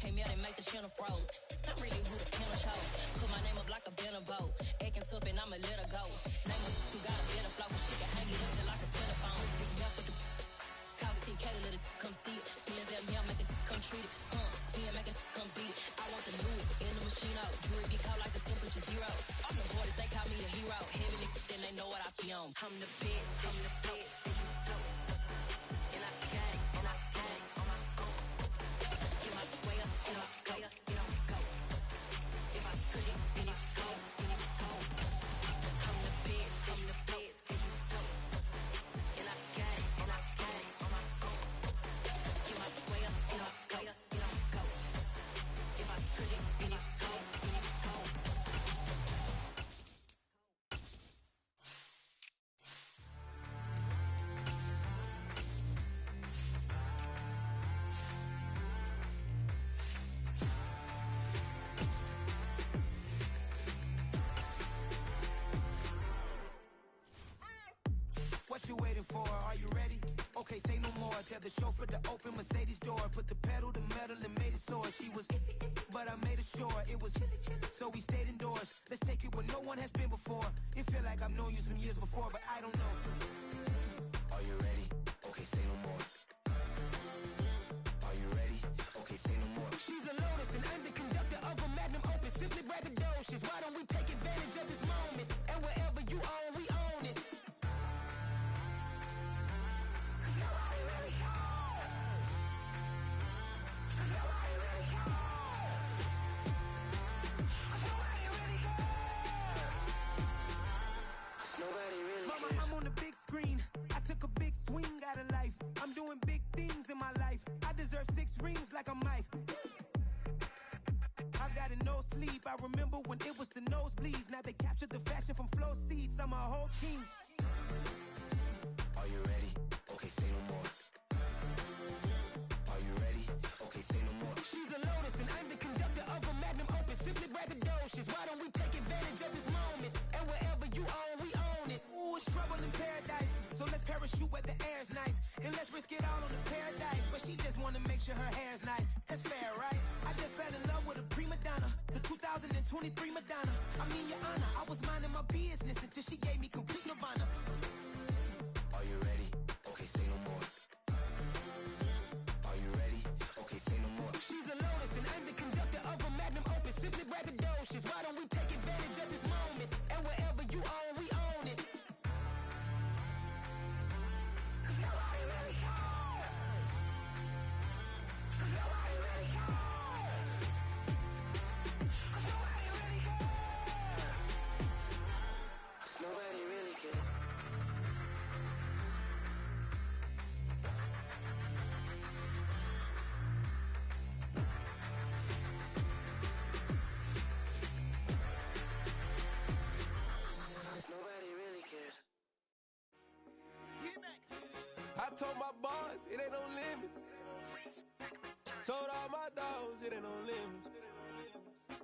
came here, they make the channel froze. I'm really who the piano chose. Put my name up like a banner boat. Acting tough and I'ma let her go. Name her who got a better flow. She can hang it up just like a telephone. Stick me up with the cause TK to let it come see it. Me and them here make it come treat it. Me and make it come beat it. I want the new in the machine out. Jewelry be called like the temperature zero. I'm the boys, they call me the hero. Heavenly, then they know what I be on. I'm the best, I'm the best. And you know. And I got it, and I got it on my own. Get my way up, and I go, and I go. If I touch it, then it's cold, then it's cold. I'm the best, and you know. And I got it, and I got it on my own. Get my way up, and I go, and I go. If I touch it, then it's cold, then it's cold. What you waiting for? Are you ready? Okay, say no more. Tell the chauffeur to open Mercedes door. Put the pedal to metal and made it soar. She was, but I made it sure it was. So we stayed indoors. Let's take it where no one has been before. It feel like I've known you some years before, but I don't know. Are you ready? Okay, say no more. Are you ready? Okay, say no more. She's a Lotus and I'm the conductor of a Magnum Opus. Simply braggadocious. Why don't we take advantage of this moment? And wherever you own, we own it. Mama, I'm on the big screen. I took a big swing out of life. I'm doing big things in my life. I deserve 6 rings like I'm Mike. I've got a no sleep. I remember when it was the nosebleeds. Now they captured the fashion from flow seats. I'm a whole team. Are you ready? Okay, say no more. Are you ready? Okay, say no more. She's a Lotus and I'm the conductor of a Magnum Opus. Simply braggadocious. Why don't we take advantage of this moment? And wherever you own, we own it. Ooh, it's trouble in paradise. So let's parachute where the air's nice. And let's risk it all on the paradise. But she just wanna make sure her hair's nice. That's fair, right? I just fell in love with a prima donna. The 2023 Madonna. I mean, your honor, I was minding my business until she gave me complete nirvana. Are you ready? Okay, say no more. Are you ready? Okay, say no more. She's a Lotus and I'm the conductor of a Magnum Opus. Simply braggadocious. Why don't we take advantage of this moment? And wherever you own, we own it. Nobody really cares. Nobody really cares. Nobody really cares. Nobody really cares. Nobody really cares. I told my boys it ain't no limits. Told all my dogs it ain't no limits.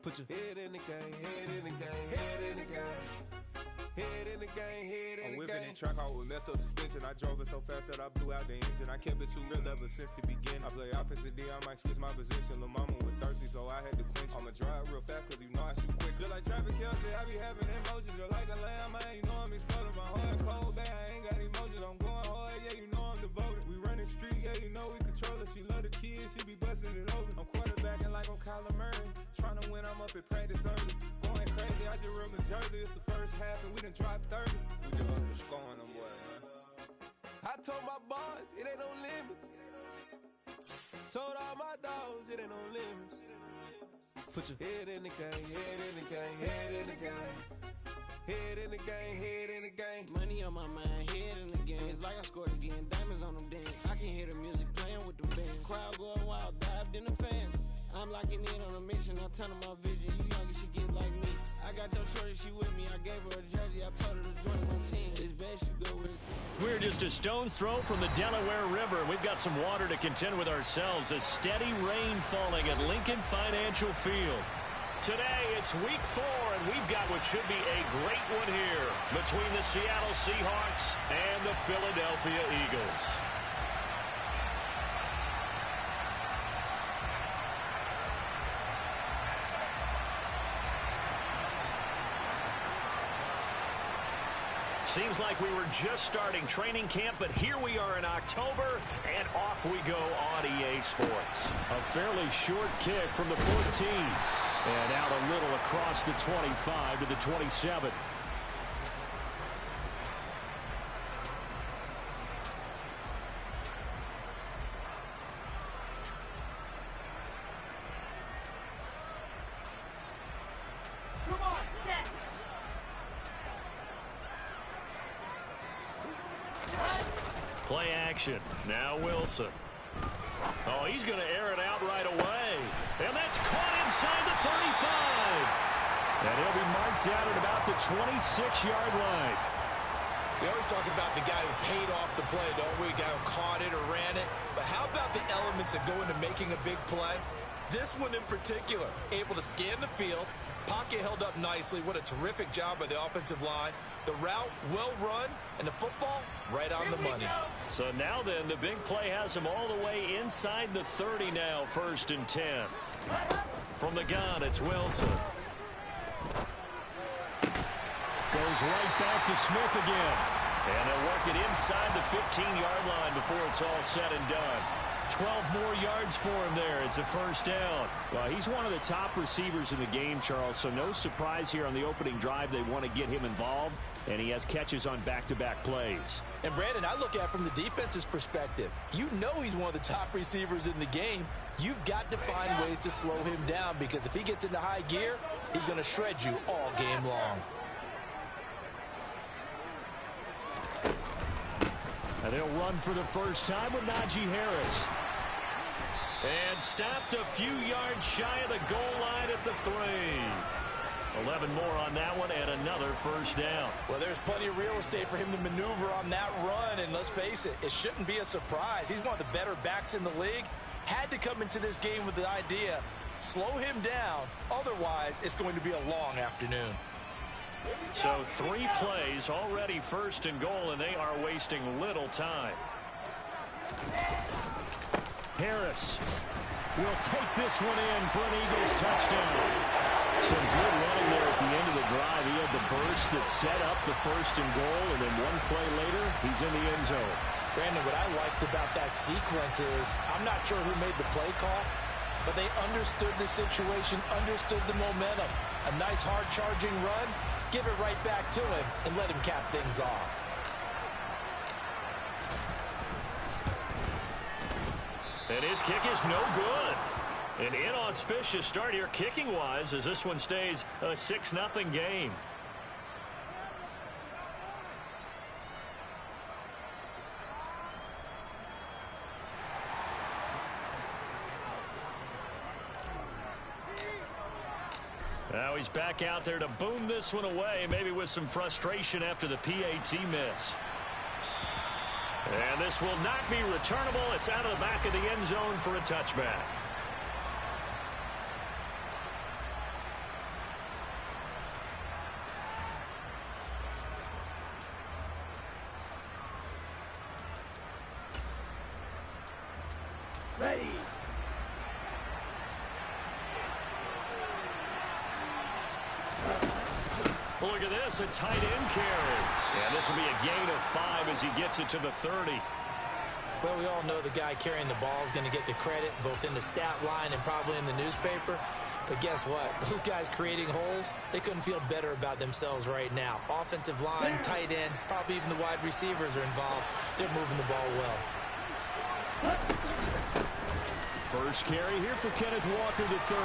Put your head in the game, head in the game, head in the game. Head in the game, head in the game. I'm whipping in track, I was left up suspension. I drove it so fast that I blew out the engine. I kept it too real ever since the beginning. I play offensive D, I might switch my position. Lil' mama was thirsty, so I had to quench. I'ma drive real fast, cause you know I shoot quick. Just like traffic Kelsey, I be having emotions. Just like a lamb, man, you know I'm exploding. My heart cold, bad, I ain't got emotions. I'm going hard, yeah, you know I'm devoted. We running streets, yeah, you know we control it. She love the kids, she be busting it over. I'm quarterbacking like I'm Kyler Murray. Trying to win, I'm up at practice early. Going crazy, I just rub the jersey. It's the first half and we done dropped 30. We just up to scoring them, boy, man. I told my boys, it ain't no limits. Told all my dogs, it ain't no limits. Put your head in the game, head in the game, head in the game. Head in the game, head in the game. Money on my mind, head in the game. It's like I scored again, diamonds on them dance. I can hear the music playing with them bands. Crowd going wild, dived in the fans. I'm locking in on a mission, I tell her my vision. You young, she get like me. I got your shorty, she with me. I gave her a jersey, I told her to join my team. It's best you go with it. We're just a stone's throw from the Delaware River. We've got some water to contend with ourselves. A steady rain falling at Lincoln Financial Field. Today, it's week 4, and we've got what should be a great one here between the Seattle Seahawks and the Philadelphia Eagles. Seems like we were just starting training camp, but here we are in October, and off we go on EA Sports. A fairly short kick from the 14. And out a little across the 25 to the 27. Play action. Now Wilson. Oh, he's going to air it out right away. And that's caught inside the 35. And he'll be marked down at about the 26-yard line. We always talk about the guy who paid off the play, don't we? The guy who caught it or ran it. But how about the elements that go into making a big play? This one in particular, able to scan the field. Pocket held up nicely. What a terrific job by the offensive line. The route, well run, and the football, right on the money. So now then, the big play has him all the way inside the 30 now, 1st and 10. From the gun, it's Wilson. Goes right back to Smith again. And they'll work it inside the 15-yard line before it's all said and done. 12 more yards for him there. It's a 1st down. Well, he's one of the top receivers in the game, Charles, so no surprise here on the opening drive. They want to get him involved, and he has catches on back-to-back plays. And, Brandon, I look at it from the defense's perspective. You know he's one of the top receivers in the game. You've got to find ways to slow him down because if he gets into high gear, he's going to shred you all game long. And they'll run for the first time with Najee Harris. And stopped a few yards shy of the goal line at the 3. 11 more on that one and another 1st down. Well, there's plenty of real estate for him to maneuver on that run, and let's face it, it shouldn't be a surprise. He's one of the better backs in the league. Had to come into this game with the idea, slow him down, otherwise it's going to be a long afternoon. So 3 plays, already 1st and goal, and they are wasting little time. Harris will take this one in for an Eagles touchdown. Some good running there at the end of the drive. He had the burst that set up the 1st and goal, and then one play later, he's in the end zone. Brandon, what I liked about that sequence is, I'm not sure who made the play call, but they understood the situation, understood the momentum. A nice hard-charging run, give it right back to him, and let him cap things off. And his kick is no good. An inauspicious start here kicking-wise as this one stays a 6-0 game. Now he's back out there to boom this one away, maybe with some frustration after the PAT miss. And this will not be returnable. It's out of the back of the end zone for a touchback. Ready. Well, look at this, a tight end carry. And this will be a gain of 5 as he gets it to the 30. Well, we all know the guy carrying the ball is going to get the credit both in the stat line and probably in the newspaper. But guess what? Those guys creating holes, they couldn't feel better about themselves right now. Offensive line, tight end, probably even the wide receivers are involved. They're moving the ball well. First carry here for Kenneth Walker III.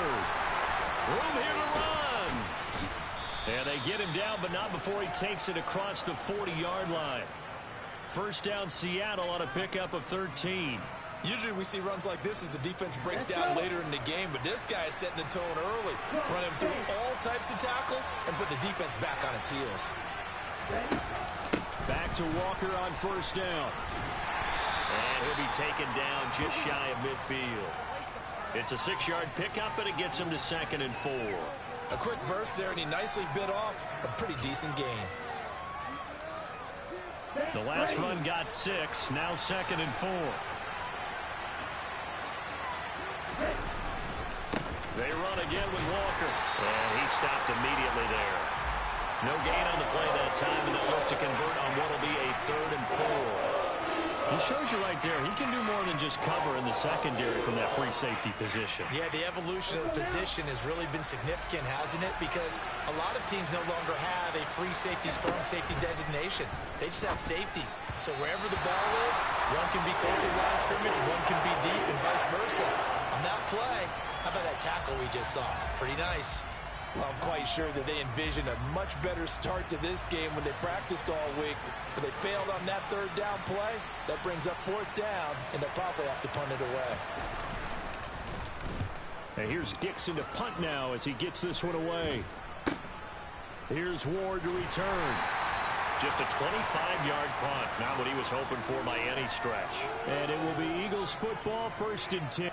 Room here to run. And they get him down, but not before he takes it across the 40-yard line. First down, Seattle on a pickup of 13. Usually we see runs like this as the defense breaks down later in the game, but this guy is setting the tone early, running through all types of tackles and put the defense back on its heels. Back to Walker on first down. And he'll be taken down just shy of midfield. It's a 6-yard pickup, and it gets him to 2nd and 4. A quick burst there, and he nicely bit off a pretty decent gain. The last run got 6, now 2nd and 4. They run again with Walker, and he stopped immediately there. No gain on the play that time, and they'll look to convert on what will be a 3rd and 4. He shows you right there, he can do more than just cover in the secondary from that free safety position. Yeah, the evolution of the position has really been significant, hasn't it? Because a lot of teams no longer have a free safety, strong safety designation. They just have safeties. So wherever the ball is, one can be close to the line of scrimmage, one can be deep, and vice versa. On that play, how about that tackle we just saw? Pretty nice. Well, I'm quite sure that they envisioned a much better start to this game when they practiced all week. But they failed on that 3rd down play. That brings up 4th down, and they'll probably have to punt it away. And here's Dixon to punt now as he gets this one away. Here's Ward to return. Just a 25-yard punt. Not what he was hoping for by any stretch. And it will be Eagles football, 1st and 10.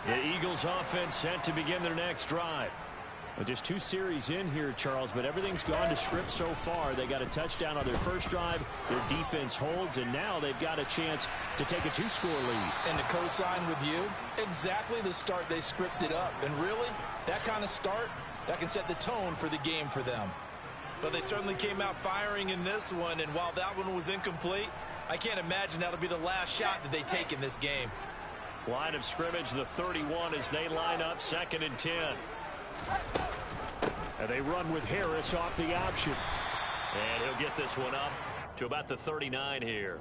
The Eagles offense set to begin their next drive. Well, just 2 series in here, Charles, but everything's gone to script so far. They got a touchdown on their first drive. Their defense holds, and now they've got a chance to take a 2-score lead. And to co-sign with you, exactly the start they scripted up. And really, that kind of start, that can set the tone for the game for them. But they certainly came out firing in this one, and while that one was incomplete, I can't imagine that'll be the last shot that they take in this game. Line of scrimmage, the 31, as they line up 2nd and 10. And they run with Harris off the option. And he'll get this one up to about the 39 here.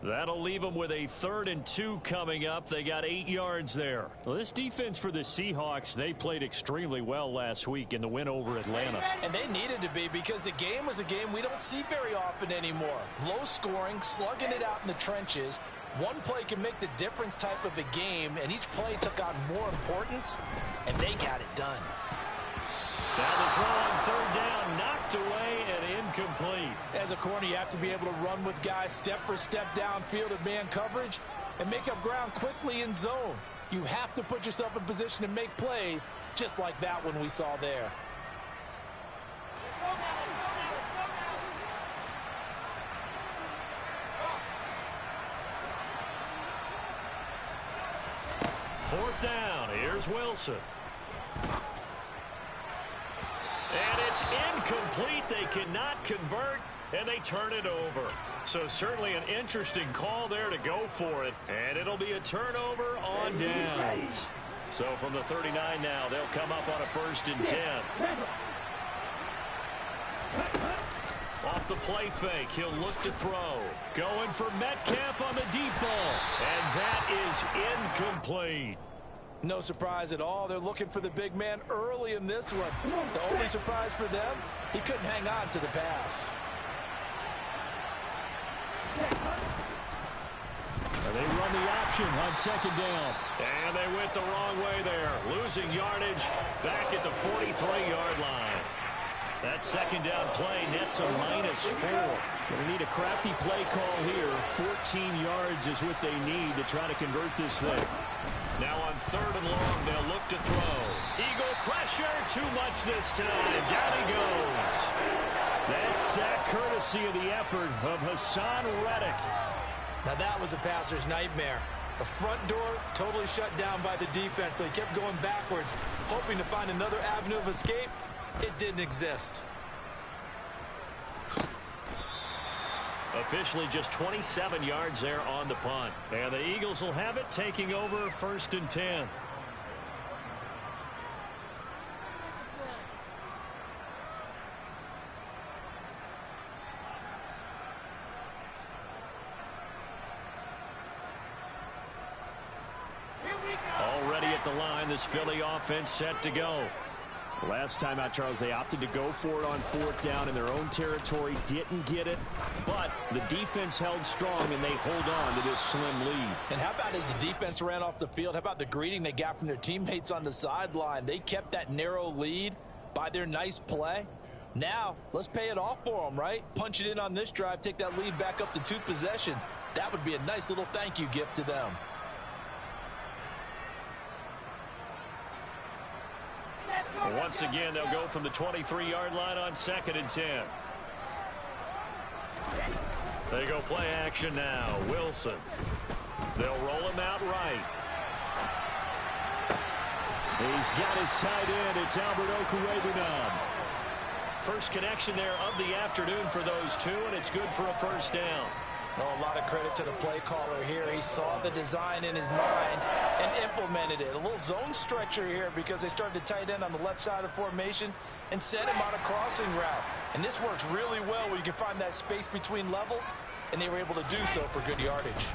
That'll leave them with a 3rd and 2 coming up. They got 8 yards there. Well, this defense for the Seahawks, they played extremely well last week in the win over Atlanta. And they needed to be, because the game was a game we don't see very often anymore. Low scoring, slugging it out in the trenches. One play can make the difference type of a game, and each play took on more importance, and they got it done. Now the throw on 3rd down, knocked away and incomplete. As a corner, you have to be able to run with guys step for step downfield in man coverage and make up ground quickly in zone. You have to put yourself in position to make plays, just like that one we saw there. Fourth down, here's Wilson. And it's incomplete. They cannot convert, and they turn it over. So certainly an interesting call there to go for it. And it'll be a turnover on downs. So from the 39 now, they'll come up on a 1st and 10. Off the play fake, he'll look to throw. Going for Metcalf on the deep ball. And that is incomplete. No surprise at all. They're looking for the big man early in this one. The only surprise for them, he couldn't hang on to the pass. They run the option on 2nd down. And they went the wrong way there. Losing yardage back at the 43-yard line. That 2nd down play nets a -4. Going to need a crafty play call here. 14 yards is what they need to try to convert this thing. Now on 3rd and long, they'll look to throw. Eagle pressure, too much this time. Down he goes. That sack courtesy of the effort of Hassan Reddick. Now that was a passer's nightmare. The front door totally shut down by the defense, so he kept going backwards, hoping to find another avenue of escape. It didn't exist. Officially just 27 yards there on the punt. And the Eagles will have it, taking over 1st and 10. Already at the line, this Philly offense set to go. Last time out, Charles, they opted to go for it on 4th down in their own territory. Didn't get it, but the defense held strong, and they hold on to this slim lead. And how about as the defense ran off the field, how about the greeting they got from their teammates on the sideline? They kept that narrow lead by their nice play. Now, let's pay it off for them, right? Punch it in on this drive, take that lead back up to 2 possessions. That would be a nice little thank you gift to them. Once again, they'll go from the 23-yard line on 2nd and 10. They go play action now. Wilson. They'll roll him out right. He's got his tight end. It's Albert Okwuegbunam. First connection there of the afternoon for those two, and it's good for a first down. Oh, a lot of credit to the play caller here. He saw the design in his mind and implemented it. A little zone stretcher here because they started the tight end on the left side of the formation and set him on a crossing route. And this works really well where you can find that space between levels, and they were able to do so for good yardage.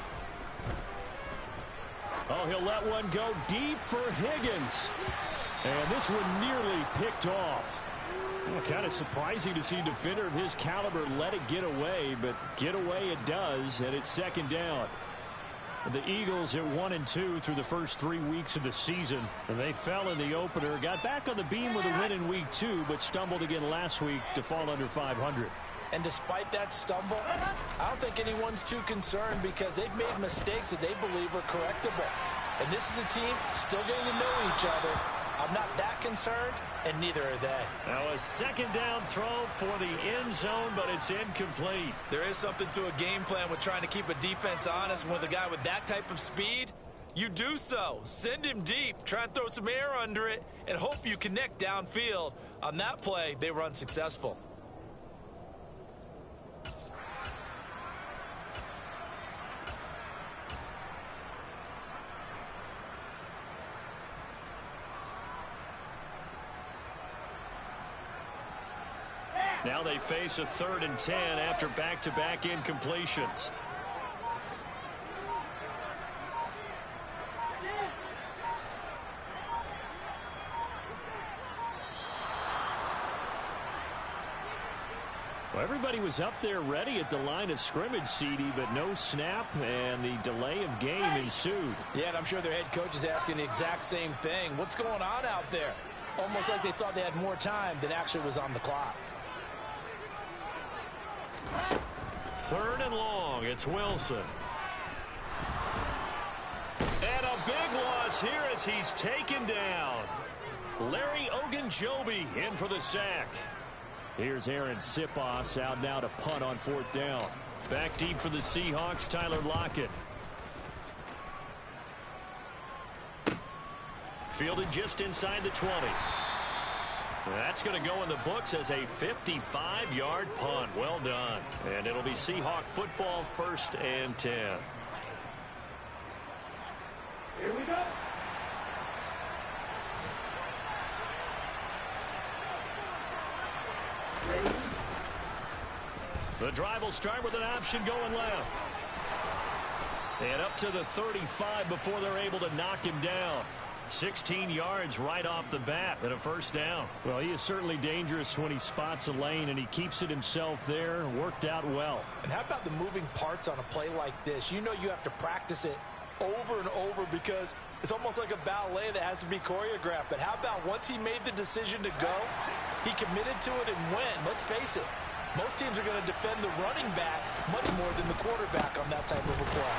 Oh, he'll let one go deep for Higgins. And this one nearly picked off. Well, kind of surprising to see a defender of his caliber let it get away, but get away it does, and it's 2nd down. The Eagles at 1-2 through the first 3 weeks of the season, and they fell in the opener, got back on the beam with a win in week 2, but stumbled again last week to fall under 500. And despite that stumble, I don't think anyone's too concerned because they've made mistakes that they believe are correctable. And this is a team still getting to know each other. I'm not that concerned, and neither are they. Now a 2nd down throw for the end zone, but it's incomplete. There is something to a game plan with trying to keep a defense honest. With a guy with that type of speed, you do so. Send him deep, try and throw some air under it, and hope you connect downfield. On that play, they were unsuccessful. Now they face a 3rd and 10 after back-to-back incompletions. Well, everybody was up there ready at the line of scrimmage, CD, but no snap, and the delay of game ensued. Yeah, and I'm sure their head coach is asking the exact same thing. What's going on out there? Almost like they thought they had more time than actually was on the clock. 3rd and long. It's Wilson. And a big loss here as he's taken down. Larry Ogunjobi in for the sack. Here's Aaron Siposs out now to punt on 4th down. Back deep for the Seahawks, Tyler Lockett. Fielded just inside the 20. That's going to go in the books as a 55-yard punt. Well done. And it'll be Seahawk football, 1st and 10. Here we go. The drive will start with an option going left. And up to the 35 before they're able to knock him down. 16 yards right off the bat and a 1st down. Well, he is certainly dangerous when he spots a lane, and he keeps it himself there. Worked out well. And how about the moving parts on a play like this? You know you have to practice it over and over because it's almost like a ballet that has to be choreographed. But how about once he made the decision to go, he committed to it and went. Let's face it, most teams are going to defend the running back much more than the quarterback on that type of a play.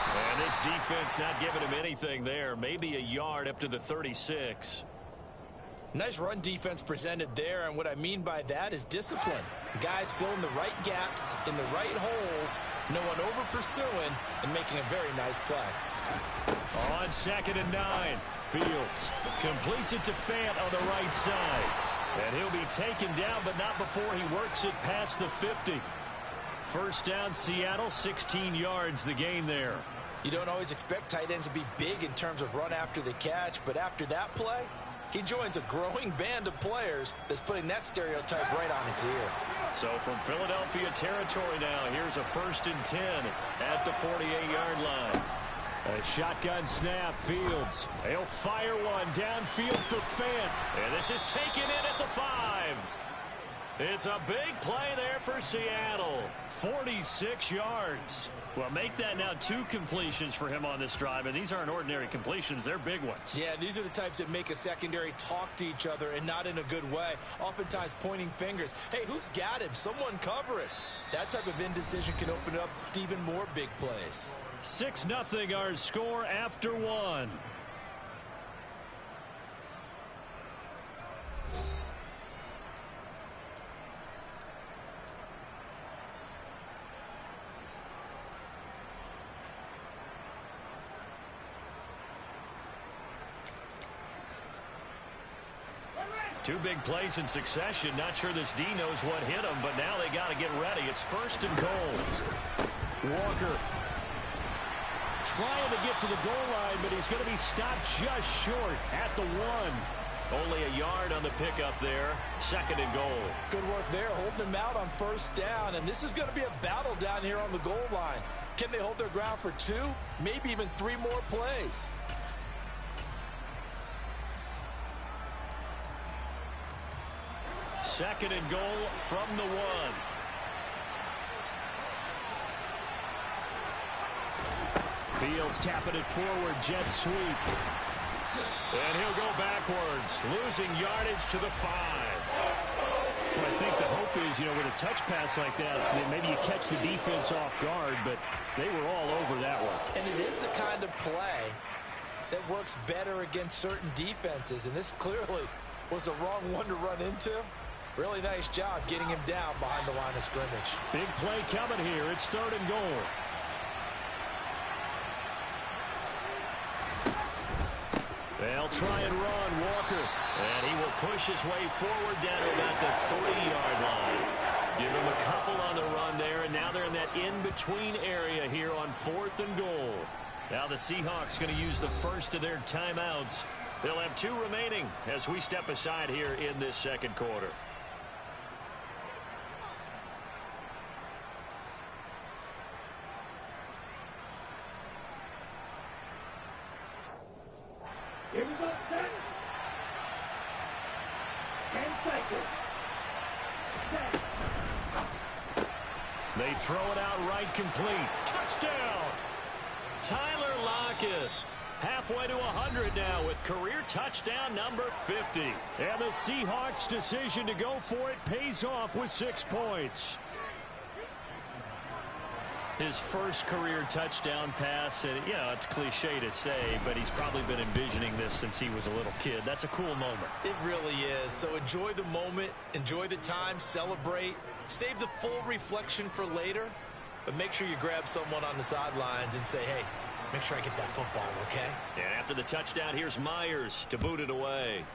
And this defense not giving him anything there. Maybe a yard up to the 36. Nice run defense presented there, and what I mean by that is discipline. Guys filling the right gaps in the right holes, no one over pursuing, and making a very nice play. On 2nd and 9, Fields completes it to Fant on the right side. And he'll be taken down, but not before he works it past the 50. 1st down, Seattle, 16 yards the gain there. You don't always expect tight ends to be big in terms of run after the catch, but after that play, he joins a growing band of players that's putting that stereotype right on its ear. So from Philadelphia territory now, here's a 1st and 10 at the 48-yard line. A shotgun snap, Fields. He'll fire one downfield for Fant. And this is taken in at the 5. It's a big play there for Seattle. 46 yards. Well, make that now 2 completions for him on this drive, and these aren't ordinary completions. They're big ones. Yeah, these are the types that make a secondary talk to each other and not in a good way, oftentimes pointing fingers. Hey, who's got him? Someone cover it. That type of indecision can open up to even more big plays. 6-0 our score after 1. Two big plays in succession. Not sure this D knows what hit him, but now they got to get ready. It's 1st and goal. Walker trying to get to the goal line, but he's going to be stopped just short at the 1. Only a yard on the pickup there. 2nd and goal. Good work there, holding them out on 1st down, and this is going to be a battle down here on the goal line. Can they hold their ground for 2, maybe even 3 more plays? Second and goal from the 1. Fields tapping it forward, jet sweep. And he'll go backwards, losing yardage to the 5. Well, I think the hope is, with a touch pass like that maybe you catch the defense off guard, but they were all over that one. And it is the kind of play that works better against certain defenses, and this clearly was the wrong one to run into. Really nice job getting him down behind the line of scrimmage. Big play coming here. It's 3rd and goal. They'll try and run Walker. And he will push his way forward down to about the 30-yard line. Give him a couple on the run there, and now they're in that in-between area here on 4th and goal. Now the Seahawks going to use the first of their timeouts. They'll have 2 remaining as we step aside here in this 2nd quarter. Here we go, set. 10 seconds. Set. They throw it out right complete. Touchdown! Tyler Lockett. Halfway to 100 now with career touchdown number 50. And the Seahawks' decision to go for it pays off with 6 points. His first career touchdown pass, and it's cliche to say, but he's probably been envisioning this since he was a little kid. That's a cool moment. It really is. So enjoy the moment, enjoy the time, celebrate, save the full reflection for later, but make sure you grab someone on the sidelines and say, hey, make sure I get that football, okay? And after the touchdown, here's Myers to boot it away.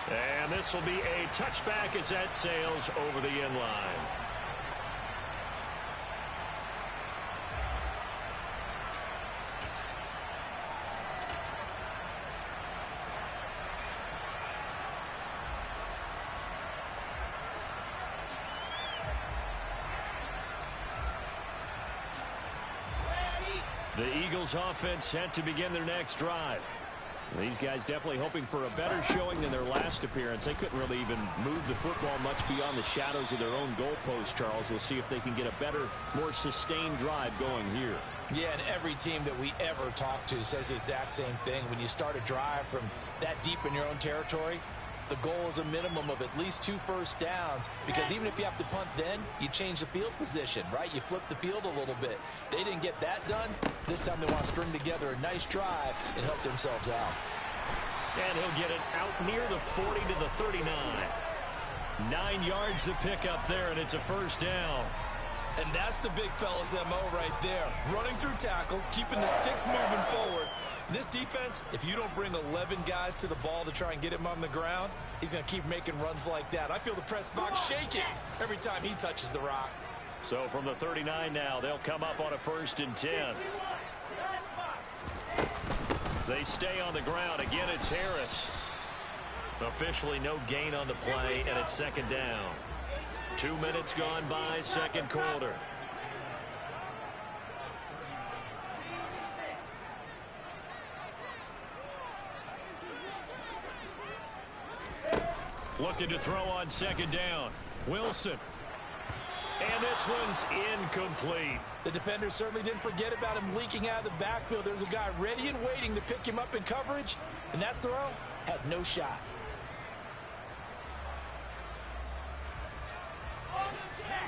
And this will be a touchback as that sails over the end line. The Eagles offense set to begin their next drive. These guys definitely hoping for a better showing than their last appearance. They couldn't really even move the football much beyond the shadows of their own goalpost, Charles. We'll see if they can get a better, more sustained drive going here. Yeah, and every team that we ever talk to says the exact same thing. When you start a drive from that deep in your own territory, the goal is a minimum of at least 2 first downs, because even if you have to punt then, you change the field position, right? You flip the field a little bit. They didn't get that done. This time they want to string together a nice drive and help themselves out. And he'll get it out near the 40 to the 39. 9 yards to pick up there, and it's a first down. And that's the big fella's MO right there. Running through tackles, keeping the sticks moving forward. This defense, if you don't bring 11 guys to the ball to try and get him on the ground, he's going to keep making runs like that. I feel the press box shaking every time he touches the rock. So from the 39 now, they'll come up on a 1st and 10. They stay on the ground. Again, it's Harris. Officially no gain on the play, and it's 2nd down. 2 minutes gone by, 2nd quarter. Looking to throw on second down. Wilson. And this one's incomplete. The defender certainly didn't forget about him leaking out of the backfield. There's a guy ready and waiting to pick him up in coverage, and that throw had no shot.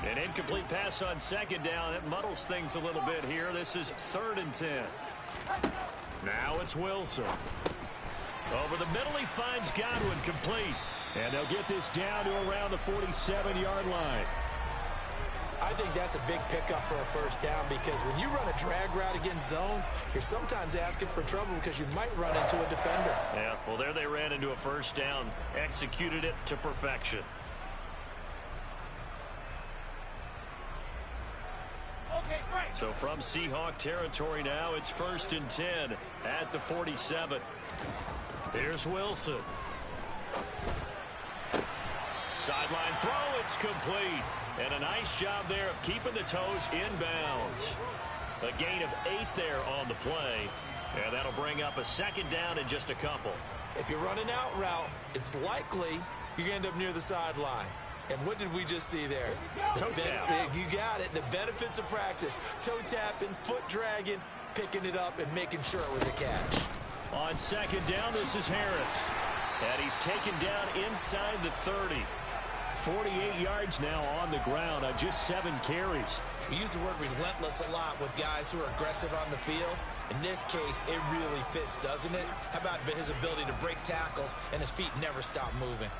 An incomplete pass on second down. That muddles things a little bit here. This is 3rd and 10. Now it's Wilson. Over the middle, he finds Godwin, complete. And they'll get this down to around the 47-yard line. I think that's a big pickup for a first down because when you run a drag route against zone, you're sometimes asking for trouble because you might run into a defender. Yeah, well, there they ran into a first down. Executed it to perfection. So from Seahawk territory now, it's 1st and 10 at the 47. Here's Wilson. Sideline throw, it's complete. And a nice job there of keeping the toes inbounds. A gain of 8 there on the play. And that'll bring up a second down in just a couple. If you're running out route, it's likely you're going to end up near the sideline. And what did we just see there? Toe tap. You got it. The benefits of practice. Toe tapping, foot dragging, picking it up, and making sure it was a catch. On second down, this is Harris. And he's taken down inside the 30. 48 yards now on the ground on just 7 carries. We use the word relentless a lot with guys who are aggressive on the field. In this case, it really fits, doesn't it? How about his ability to break tackles and his feet never stop moving?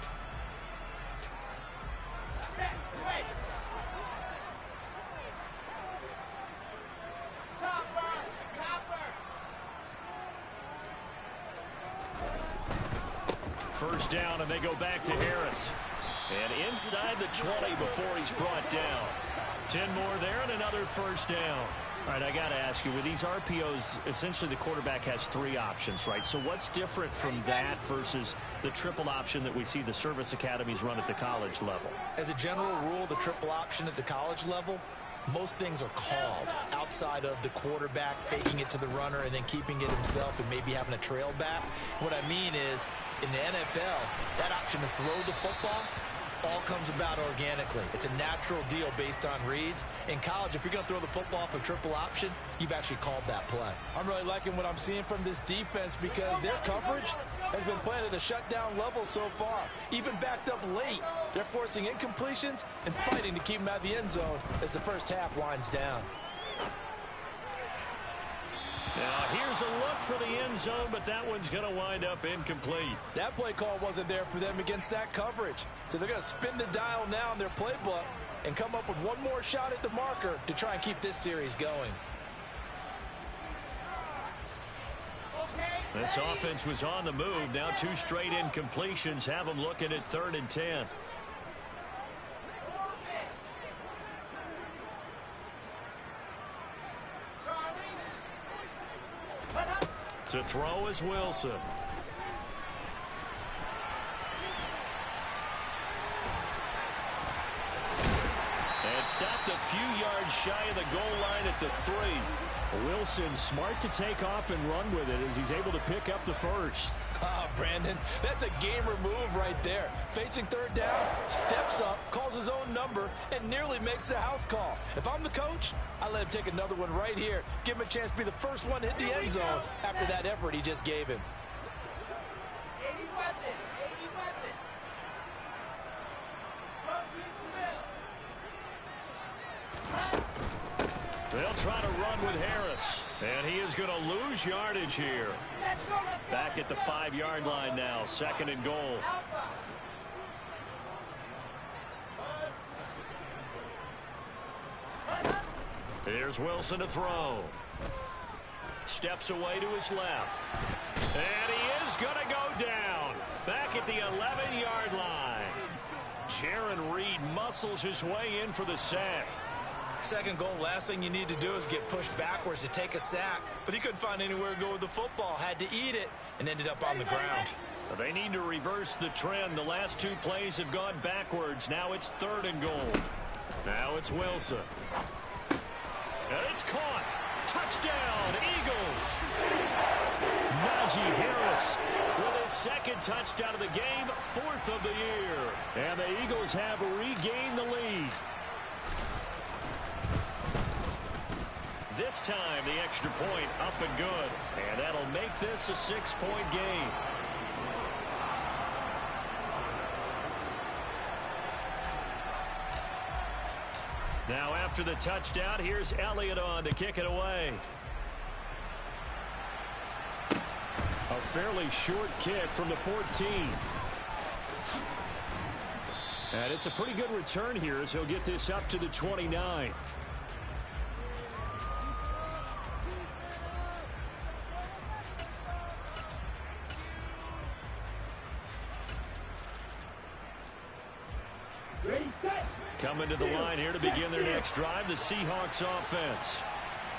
First down, and they go back to Harris. And inside the 20 before he's brought down. 10 more there and another first down. All right, I got to ask you, with these RPOs, essentially the quarterback has 3 options, right? So what's different from that versus the triple option that we see the service academies run at the college level? As a general rule, the triple option at the college level, most things are called outside of the quarterback faking it to the runner and then keeping it himself and maybe having a trail back. What I mean is, in the NFL, that option to throw the football all comes about organically. It's a natural deal based on reads. In college, if you're going to throw the football for triple option, you've actually called that play. I'm really liking what I'm seeing from this defense because their coverage has been playing at a shutdown level so far. Even backed up late, they're forcing incompletions and fighting to keep them out of the end zone as the first half winds down. Now, here's a look for the end zone, but that one's going to wind up incomplete. That play call wasn't there for them against that coverage. So they're going to spin the dial now in their playbook and come up with one more shot at the marker to try and keep this series going. This offense was on the move. Now 2 straight incompletions have them looking at 3rd and 10. To throw is Wilson. And stopped a few yards shy of the goal line at the 3. Wilson smart to take off and run with it as he's able to pick up the first. Ah, Brandon, that's a gamer move right there. Facing 3rd down, steps up, calls his own number, and nearly makes the house call. If I'm the coach, I let him take another one right here. Give him a chance to be the first one to hit the end zone after that effort he just gave him. 80 weapon, 80 weapon. They'll try to run with Harris. And he is going to lose yardage here. Back at the 5-yard line now. 2nd and goal. Here's Wilson to throw. Steps away to his left. And he is going to go down. Back at the 11-yard line. Jaron Reed muscles his way in for the sack. 2nd goal, last thing you need to do is get pushed backwards to take a sack. But he couldn't find anywhere to go with the football. Had to eat it and ended up on the ground. They need to reverse the trend. The last 2 plays have gone backwards. Now it's 3rd and goal. Now it's Wilson. And it's caught. Touchdown, Eagles. Najee Harris with His second touchdown of the game, 4th of the year. And the Eagles have regained the lead. This time, the extra point up and good. And that'll make this a 6-point game. Now after the touchdown, here's Elliott on to kick it away. A fairly short kick from the 14. And it's a pretty good return here as he'll get this up to the 29. Coming to the line here to begin their next drive, the Seahawks offense.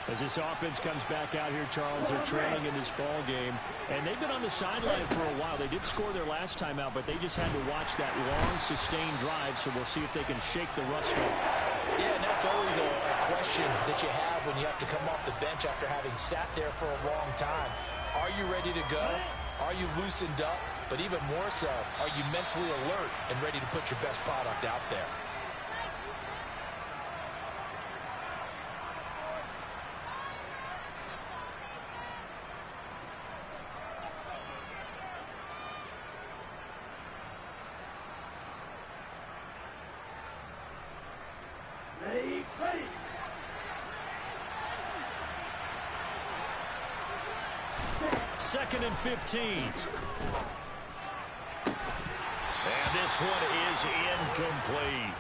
As this offense comes back out here, Charles, they're trailing in this ball game, and they've been on the sideline for a while. They did score their last time out, but they just had to watch that long, sustained drive, so we'll see if they can shake the rust off. Yeah, and that's always a question that you have when you have to come off the bench after having sat there for a long time. Are you ready to go? Are you loosened up? But even more so, are you mentally alert and ready to put your best product out there? Second and 15. And this one is incomplete.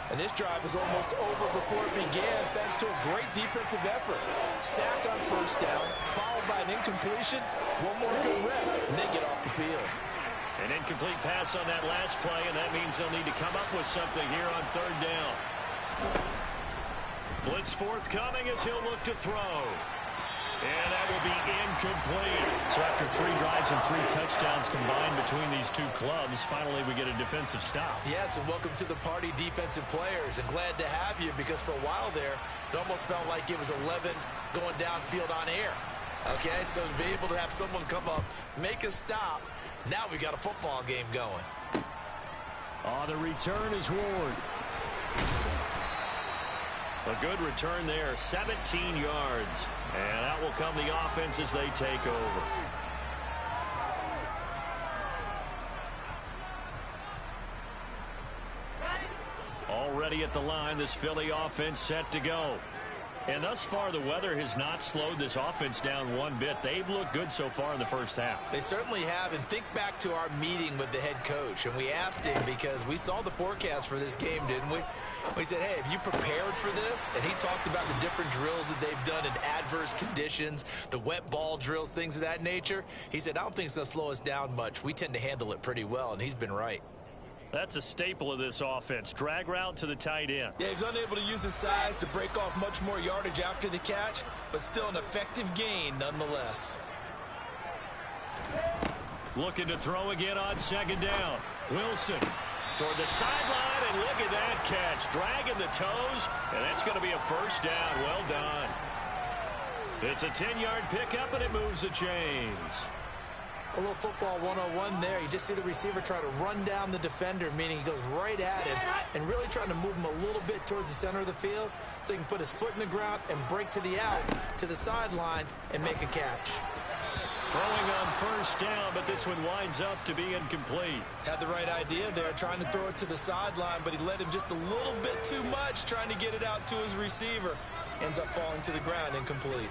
And this drive is almost over before it began thanks to a great defensive effort. Sack on first down, followed by an incompletion. One more good rep, and they get off the field. An incomplete pass on that last play, and that means they'll need to come up with something here on third down. Blitz forthcoming as he'll look to throw. And that will be incomplete. So after 3 drives and 3 touchdowns combined between these two clubs, finally we get a defensive stop. Yes, and welcome to the party, defensive players. And glad to have you because for a while there, it almost felt like it was 11 going downfield on air. Okay, so to be able to have someone come up, make a stop, now we got a football game going. On the return is Ward. A good return there, 17 yards. And that will come the offense as they take over. Already at the line, this Philly offense set to go. And thus far, the weather has not slowed this offense down one bit. They've looked good so far in the first half. They certainly have. And think back to our meeting with the head coach. And we asked him because we saw the forecast for this game, didn't we? We said, hey, have you prepared for this? And he talked about the different drills that they've done in adverse conditions, the wet ball drills, things of that nature. He said, I don't think it's going to slow us down much. We tend to handle it pretty well, and he's been right. That's a staple of this offense. Drag route to the tight end. Yeah, he's unable to use his size to break off much more yardage after the catch, but still an effective gain nonetheless. Looking to throw again on second down. Wilson toward the sideline, and look at that catch. Dragging the toes, and that's going to be a first down. Well done. It's a 10-yard pickup, and it moves the chains. A little football 101 there. You just see the receiver try to run down the defender, meaning he goes right at him and really trying to move him a little bit towards the center of the field so he can put his foot in the ground and break to the out, to the sideline, and make a catch. Throwing on first down, but this one winds up to be incomplete. Had the right idea there, trying to throw it to the sideline, but he led him just a little bit too much, trying to get it out to his receiver. Ends up falling to the ground, incomplete.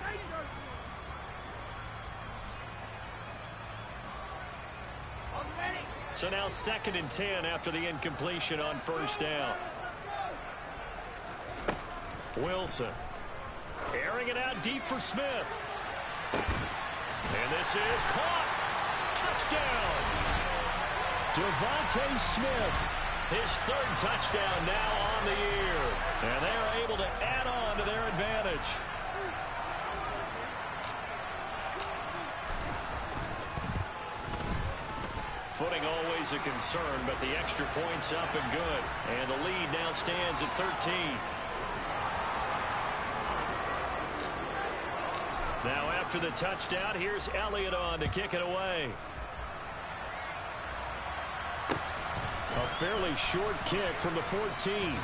So now 2nd and 10 after the incompletion on first down. Wilson airing it out deep for Smith. And this is caught. Touchdown. Devontae Smith, his 3rd touchdown now on the year. And they're able to add on to their advantage. Footing always a concern, but the extra point's up and good. And the lead now stands at 13. Now after the touchdown, here's Elliott on to kick it away. A fairly short kick from the 14.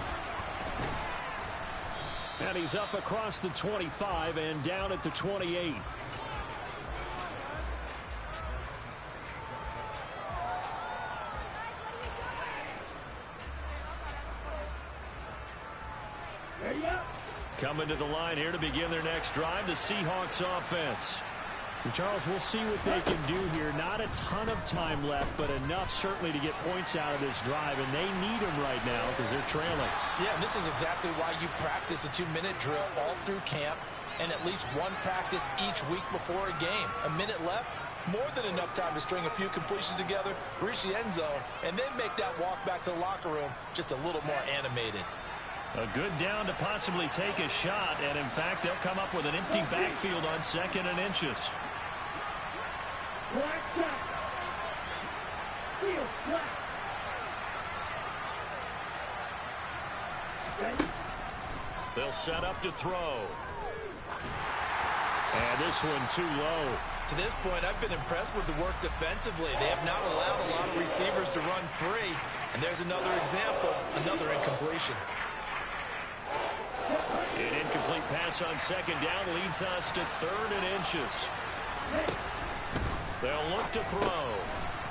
And he's up across the 25 and down at the 28. Coming to the line here to begin their next drive, the Seahawks offense. And Charles, we'll see what they can do here. Not a ton of time left, but enough certainly to get points out of this drive, and they need them right now because they're trailing. Yeah, and this is exactly why you practice a 2-minute drill all through camp and at least one practice each week before a game. A minute left, more than enough time to string a few completions together, reach the end zone, and then make that walk back to the locker room just a little more animated. A good down to possibly take a shot, and in fact, they'll come up with an empty backfield on 2nd and inches. They'll set up to throw. And this one too low. To this point, I've been impressed with the work defensively. They have not allowed a lot of receivers to run free. And there's another example, another incompletion. An incomplete pass on 2nd down leads us to 3rd and inches. They'll look to throw.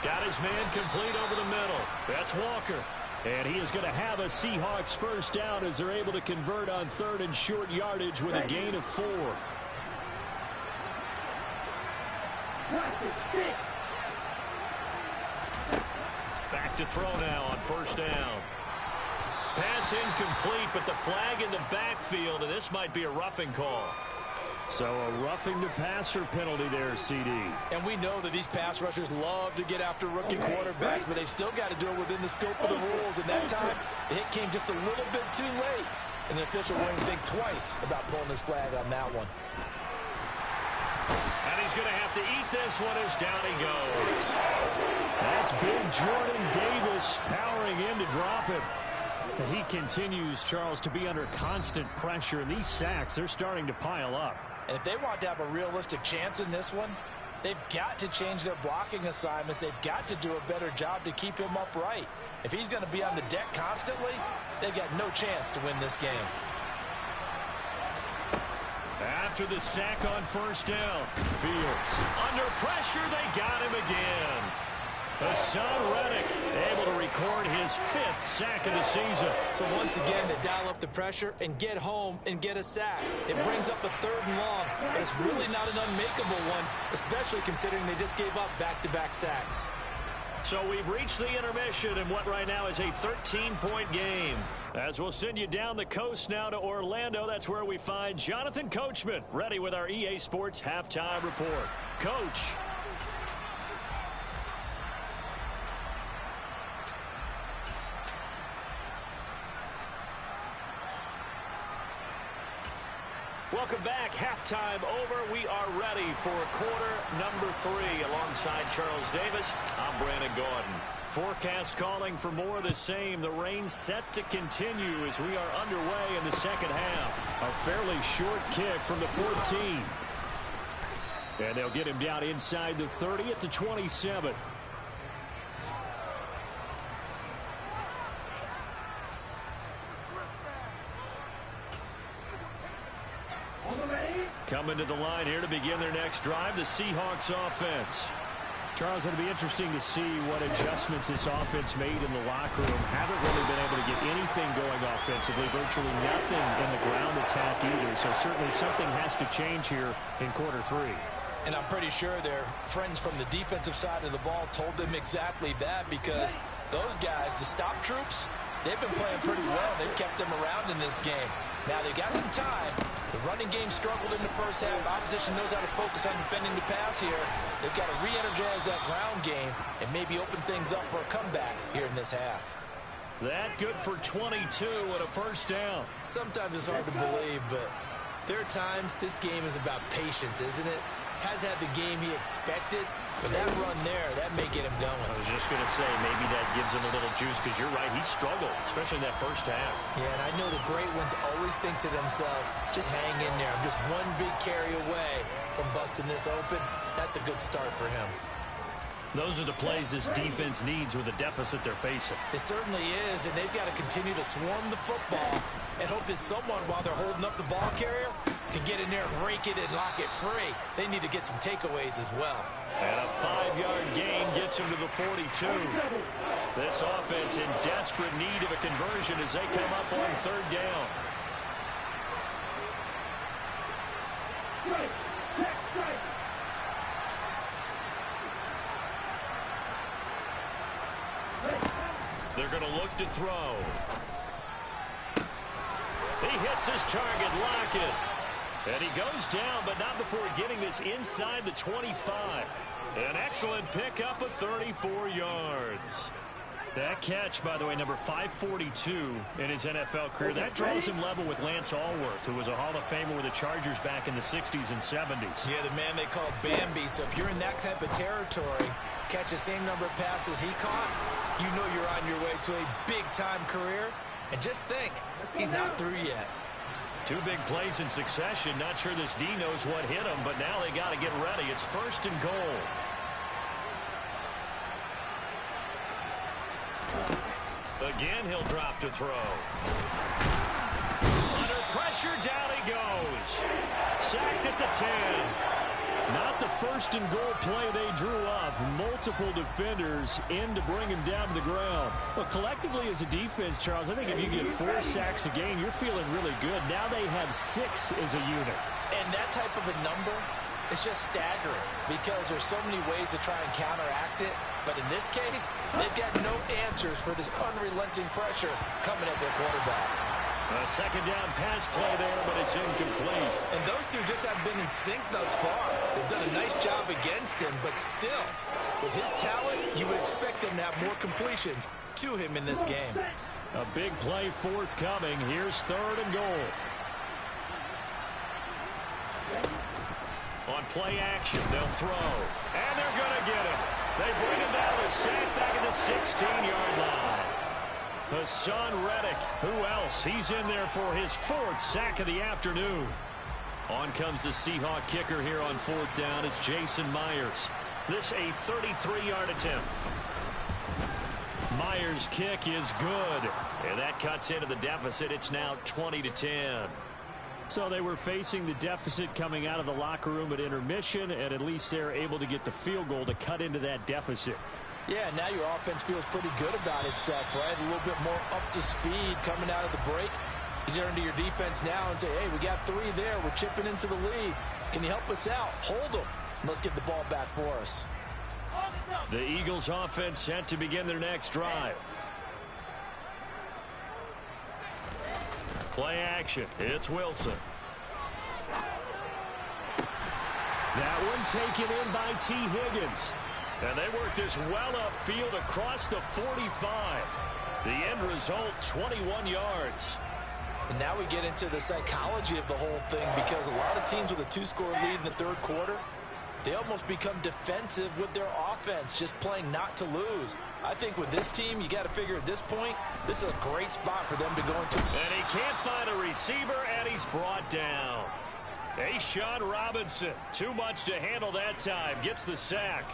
Got his man complete over the middle. That's Walker. And he is going to have a Seahawks first down as they're able to convert on 3rd and short yardage with a gain of 4. Back to throw now on 1st down. Pass incomplete, but the flag in the backfield, and this might be a roughing call. So a roughing the passer penalty there, CD. And we know that these pass rushers love to get after rookie quarterbacks, but they've still got to do it within the scope of the rules. And that time, the hit came just a little bit too late. And the official wouldn't think twice about pulling his flag on that one. And he's going to have to eat this one as down he goes. That's big Jordan Davis powering in to drop him. He continues, Charles, to be under constant pressure. And these sacks, they're starting to pile up. And if they want to have a realistic chance in this one, they've got to change their blocking assignments. They've got to do a better job to keep him upright. If he's going to be on the deck constantly, they've got no chance to win this game. After the sack on 1st down, Fields under pressure, they got him again. Hassan Reddick able to record his 5th sack of the season. So once again, they dial up the pressure and get home and get a sack. It brings up a 3rd and long, but it's really not an unmakeable one, especially considering they just gave up back-to-back sacks. So we've reached the intermission in what right now is a 13-point game. As we'll send you down the coast now to Orlando, that's where we find Jonathan Coachman, ready with our EA Sports Halftime Report. Coach. Welcome back. Halftime over. We are ready for quarter number 3. Alongside Charles Davis, I'm Brandon Gordon. Forecast calling for more of the same. The rain set to continue as we are underway in the 2nd half. A fairly short kick from the 14. And they'll get him down inside the 30 at the 27. Coming to the line here to begin their next drive, the Seahawks offense. Charles, it'll be interesting to see what adjustments this offense made in the locker room. Haven't really been able to get anything going offensively, virtually nothing in the ground attack either. So certainly something has to change here in quarter 3. And I'm pretty sure their friends from the defensive side of the ball told them exactly that, because those guys, the stop troops, they've been playing pretty well. They've kept them around in this game. Now they've got some time. The running game struggled in the first half. Opposition knows how to focus on defending the pass here. They've got to re-energize that ground game and maybe open things up for a comeback here in this half. That good for 22 and a 1st down. Sometimes it's hard to believe, but there are times this game is about patience, isn't it? Has had the game he expected, but that run there, that may get him going. I was just going to say, maybe that gives him a little juice, because you're right, he struggled, especially in that first half. Yeah, and I know the great ones always think to themselves, just hang in there. I'm just one big carry away from busting this open. That's a good start for him. Those are the plays this defense needs with the deficit they're facing. It certainly is, and they've got to continue to swarm the football and hope that someone, while they're holding up the ball carrier, can get in there and rake it and lock it free. They need to get some takeaways as well. And a 5-yard gain gets him to the 42. This offense in desperate need of a conversion as they come up on third down. They're going to look to throw. He hits his target, Lockett. And he goes down, but not before getting this inside the 25. An excellent pickup of 34 yards. That catch, by the way, number 542 in his NFL career. That draws him level with Lance Allworth, who was a Hall of Famer with the Chargers back in the 60s and 70s. Yeah, the man they call Bambi. So if you're in that type of territory, catch the same number of passes he caught, you know you're on your way to a big-time career. And just think, he's not through yet. 2 big plays in succession. Not sure this D knows what hit him, but now they got to get ready. It's 1st and goal. Again, he'll drop to throw. Under pressure, down he goes. Sacked at the 10. Not the 1st and goal play they drew up. Multiple defenders in to bring him down to the ground. But collectively as a defense, Charles, I think if you get 4 sacks a game, you're feeling really good. Now they have 6 as a unit. And that type of a number is just staggering because there's so many ways to try and counteract it. But in this case, they've got no answers for this unrelenting pressure coming at their quarterback. A 2nd down pass play there, but it's incomplete. And those two just haven't been in sync thus far. They've done a nice job against him, but still, with his talent, you would expect them to have more completions to him in this game. A big play forthcoming. Here's 3rd and goal. On play action, they'll throw. And they're going to get him. They bring him down to sack back at the 16-yard line. Hassan Reddick, who else? He's in there for his 4th sack of the afternoon. On comes the Seahawk kicker here on 4th down. It's Jason Myers. This a 33-yard attempt. Myers' kick is good. And that cuts into the deficit. It's now 20-10. So they were facing the deficit coming out of the locker room at intermission, and at least they're able to get the field goal to cut into that deficit. Yeah, now your offense feels pretty good about itself, right? A little bit more up to speed coming out of the break. You turn to your defense now and say, hey, we got 3 there. We're chipping into the lead. Can you help us out? Hold them. Let's get the ball back for us. The Eagles offense set to begin their next drive. Play action. It's Wilson. That one taken in by T. Higgins. And they work this well upfield across the 45. The end result, 21 yards. And now we get into the psychology of the whole thing because a lot of teams with a 2-score lead in the 3rd quarter, they almost become defensive with their offense, just playing not to lose. I think with this team, you got to figure at this point, this is a great spot for them to go into. And he can't find a receiver, and he's brought down. A'Shawn Robinson, too much to handle that time, gets the sack.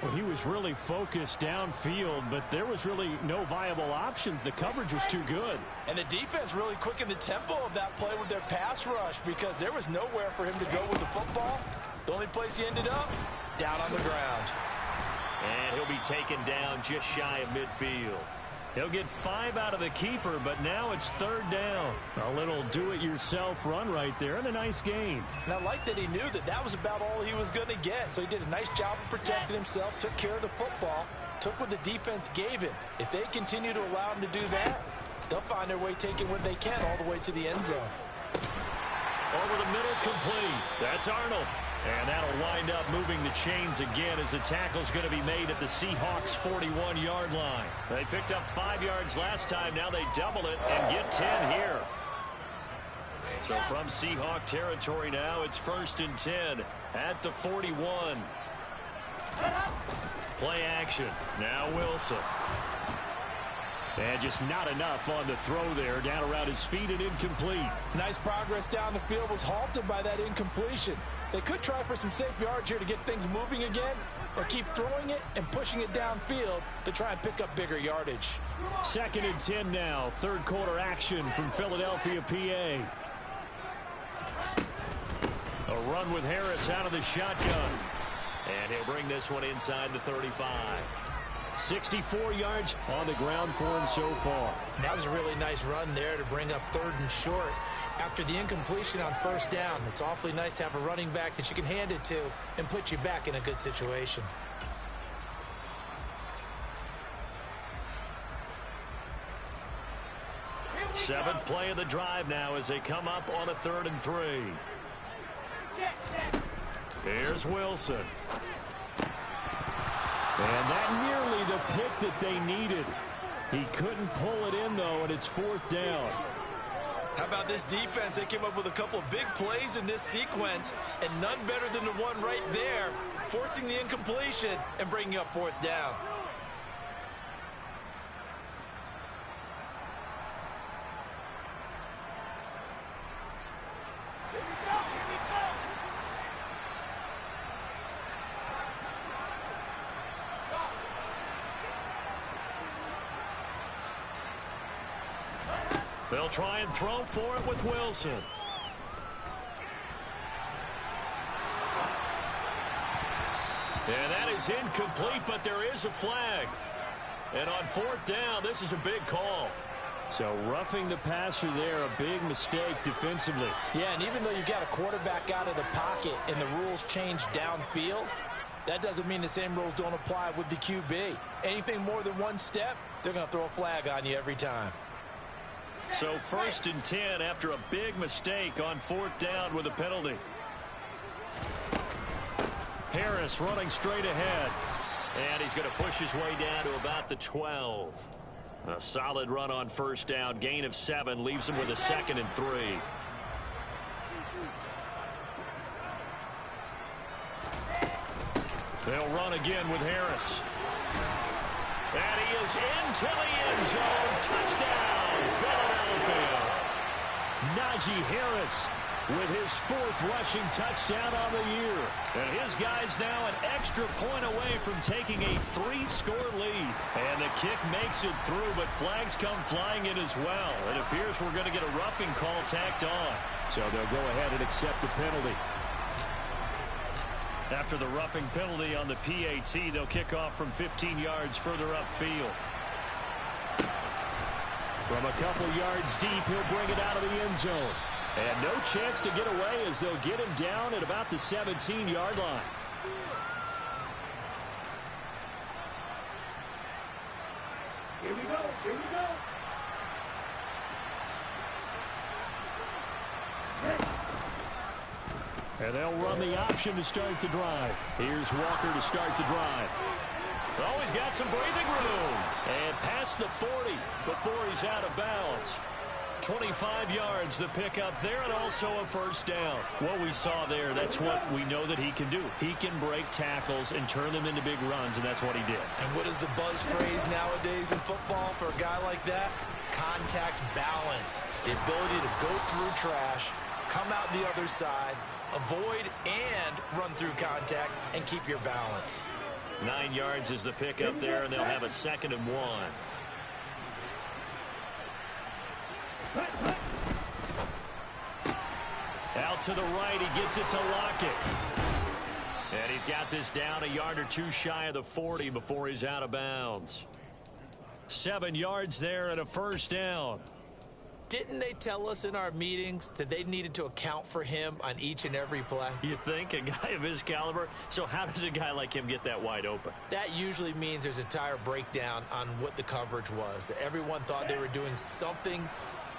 Well, he was really focused downfield, but there was really no viable options. The coverage was too good. And the defense really quickened the tempo of that play with their pass rush because there was nowhere for him to go with the football. The only place he ended up, down on the ground. And he'll be taken down just shy of midfield. He'll get 5 out of the keeper, but now it's 3rd down. A little do-it-yourself run right there and a nice gain. And I like that he knew that that was about all he was going to get. So he did a nice job of protecting himself, took care of the football, took what the defense gave him. If they continue to allow him to do that, they'll find their way taking what they can all the way to the end zone. Over the middle, complete. That's Arnold. And that'll wind up moving the chains again as the tackle's going to be made at the Seahawks' 41-yard line. They picked up 5 yards last time. Now they double it and get 10 here. So from Seahawk territory now, it's 1st and 10 at the 41. Play action. Now Wilson. And just not enough on the throw there. Down around his feet and incomplete. Nice progress down the field was halted by that incompletion. They could try for some safe yards here to get things moving again, or keep throwing it and pushing it downfield to try and pick up bigger yardage. 2nd and 10 now. Third quarter action from Philadelphia, PA. A run with Harris out of the shotgun. And he'll bring this one inside the 35. 64 yards on the ground for him so far. That was a really nice run there to bring up 3rd and short. After the incompletion on 1st down, it's awfully nice to have a running back that you can hand it to and put you back in a good situation. Seventh play of the drive now as they come up on a 3rd and 3. Here's Wilson. And that nearly the pick that they needed. He couldn't pull it in, though, and it's 4th down. How about this defense? They came up with a couple of big plays in this sequence, and none better than the one right there, forcing the incompletion and bringing up 4th down. They'll try and throw for it with Wilson. And that is incomplete, but there is a flag. And on 4th down, this is a big call. So roughing the passer there, a big mistake defensively. Yeah, and even though you've got a quarterback out of the pocket and the rules change downfield, that doesn't mean the same rules don't apply with the QB. Anything more than one step, they're going to throw a flag on you every time. So 1st and 10 after a big mistake on 4th down with a penalty. Harris running straight ahead. And he's going to push his way down to about the 12. A solid run on 1st down. Gain of 7 leaves him with a 2nd and 3. They'll run again with Harris. And he is into the end zone. Touchdown, Philadelphia. Najee Harris with his 4th rushing touchdown on the year. And his guy's now an extra point away from taking a 3-score lead. And the kick makes it through, but flags come flying in as well. It appears we're going to get a roughing call tacked on. So they'll go ahead and accept the penalty. After the roughing penalty on the PAT, they'll kick off from 15 yards further upfield. From a couple yards deep, he'll bring it out of the end zone. And no chance to get away as they'll get him down at about the 17-yard line. Here we go. Here we go. And they'll run the option to start the drive. Here's Walker to start the drive. Oh, he's got some breathing room. And past the 40 before he's out of bounds. 25 yards the pickup there, and also a 1st down. What we saw there, that's what we know that he can do. He can break tackles and turn them into big runs, and that's what he did. And what is the buzz phrase nowadays in football for a guy like that? Contact balance. The ability to go through trash, come out the other side, avoid and run through contact, and keep your balance. 9 yards is the pickup there, and they'll have a 2nd and 1. Out to the right, he gets it to Lockett. And he's got this down a yard or 2 shy of the 40 before he's out of bounds. 7 yards there and a 1st down. Didn't they tell us in our meetings that they needed to account for him on each and every play? You think? A guy of his caliber? So how does a guy like him get that wide open? That usually means there's a tire breakdown on what the coverage was. Everyone thought they were doing something,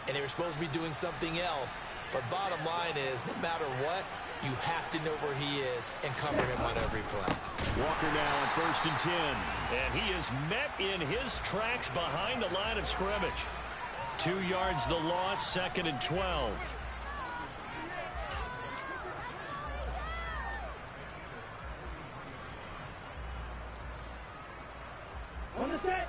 and they were supposed to be doing something else. But bottom line is, no matter what, you have to know where he is and cover him on every play. Walker now on 1st and 10. And he is met in his tracks behind the line of scrimmage. 2 yards the loss, 2nd and 12. On the set.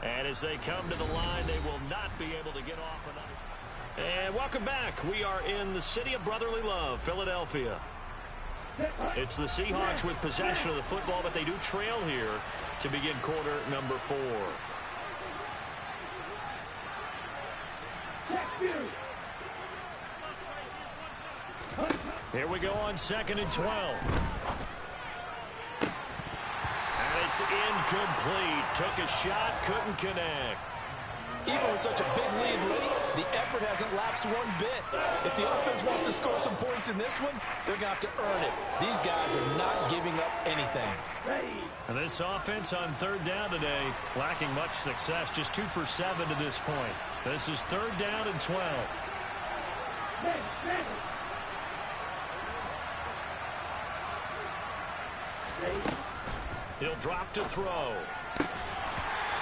And And as they come to the line, they will not be able to get off another. And welcome back. We are in the city of brotherly love, Philadelphia. It's the Seahawks with possession of the football, but they do trail here to begin quarter number 4. Here we go on 2nd and 12. And it's incomplete. Took a shot, couldn't connect. Even with such a big lead late, the effort hasn't lapsed one bit. If the offense wants to score some points in this one, they're going to have to earn it. These guys are not giving up anything. And this offense on 3rd down today, lacking much success, just 2 for 7 to this point. This is 3rd down and 12. He'll drop to throw.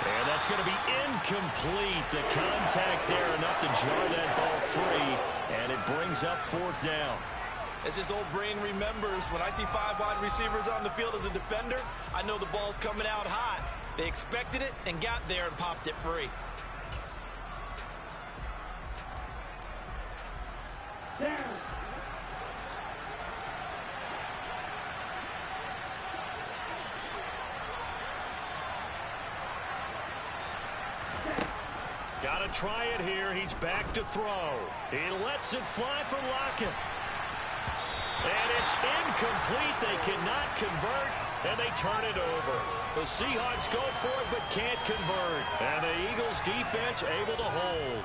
And that's going to be incomplete. The contact there enough to jar that ball free, and it brings up 4th down. As his old brain remembers, when I see 5 wide receivers on the field as a defender, I know the ball's coming out hot. They expected it and got there and popped it free. Down. Got to try it here. He's back to throw. He lets it fly for Lockett. And it's incomplete. They cannot convert, and they turn it over. The Seahawks go for it but can't convert. And the Eagles defense able to hold.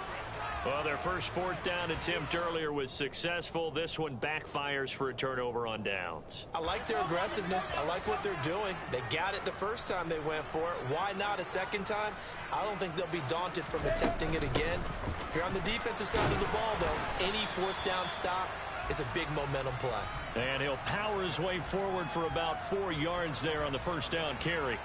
Well, their first 4th down attempt earlier was successful. This one backfires for a turnover on downs. I like their aggressiveness. I like what they're doing. They got it the first time they went for it. Why not a second time? I don't think they'll be daunted from attempting it again. If you're on the defensive side of the ball, though, any 4th down stop is a big momentum play. And he'll power his way forward for about 4 yards there on the first down carry.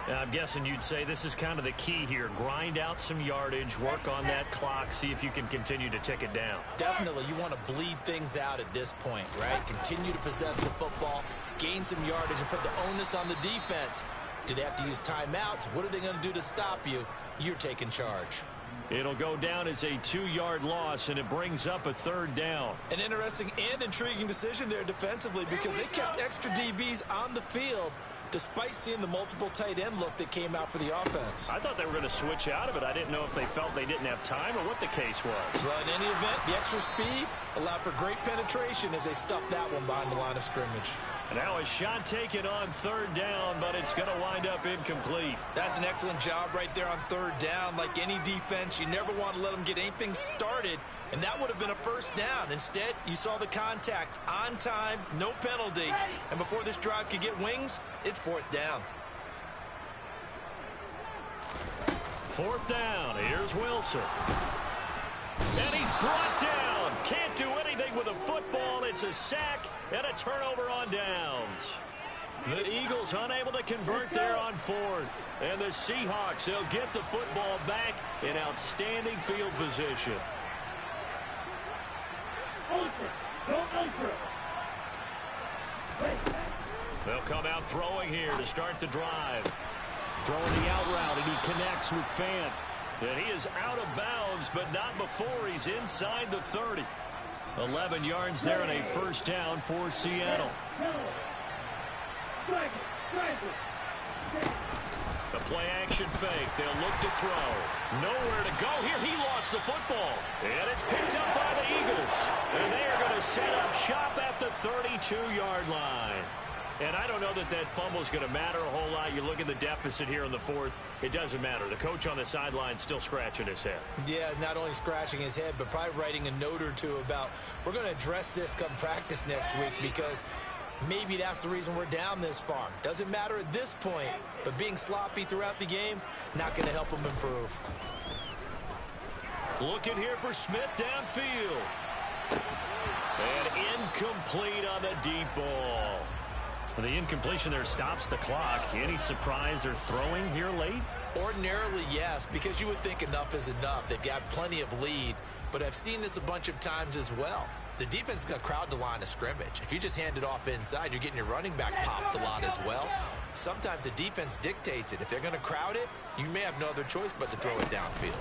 I'm guessing you'd say this is kind of the key here. Grind out some yardage, work on that clock, see if you can continue to tick it down. Definitely, you want to bleed things out at this point, right? Continue to possess the football, gain some yardage, and put the onus on the defense. Do they have to use timeouts? What are they going to do to stop you? You're taking charge. It'll go down as a 2-yard loss, and it brings up a 3rd down. An interesting and intriguing decision there defensively because they kept extra DBs on the field despite seeing the multiple tight end look that came out for the offense. I thought they were going to switch out of it. I didn't know if they felt they didn't have time or what the case was. Well, in any event, the extra speed allowed for great penetration as they stuffed that one behind the line of scrimmage. And now a shot taken on 3rd down, but it's going to wind up incomplete. That's an excellent job right there on 3rd down. Like any defense, you never want to let them get anything started, and that would have been a 1st down. Instead, you saw the contact on time, no penalty, and before this drive could get wings, it's 4th down. 4th down. Here's Wilson. And he's brought down. Can't do anything with a football. It's a sack and a turnover on downs. The Eagles unable to convert there on 4th. And the Seahawks, they'll get the football back in outstanding field position. They'll come out throwing here to start the drive. Throwing the out route, and he connects with Fant. And he is out of bounds, but not before he's inside the 30. 11 yards there and a 1st down for Seattle. The play action fake. They'll look to throw. Nowhere to go here. He lost the football. And it's picked up by the Eagles. And they are going to set up shop at the 32-yard line. And I don't know that that fumble is going to matter a whole lot. You look at the deficit here in the 4th. It doesn't matter. The coach on the sideline still scratching his head. Yeah, not only scratching his head, but probably writing a note or two about we're going to address this come practice next week because maybe that's the reason we're down this far. Doesn't matter at this point, but being sloppy throughout the game, not going to help him improve. Looking here for Smith downfield. And incomplete on the deep ball. The incompletion there stops the clock. Any surprise they're throwing here late? Ordinarily, yes, because you would think enough is enough. They've got plenty of lead, but I've seen this a bunch of times as well. The defense is going to crowd the line of scrimmage. If you just hand it off inside, you're getting your running back popped a lot as well. Sometimes the defense dictates it. If they're going to crowd it, you may have no other choice but to throw it downfield.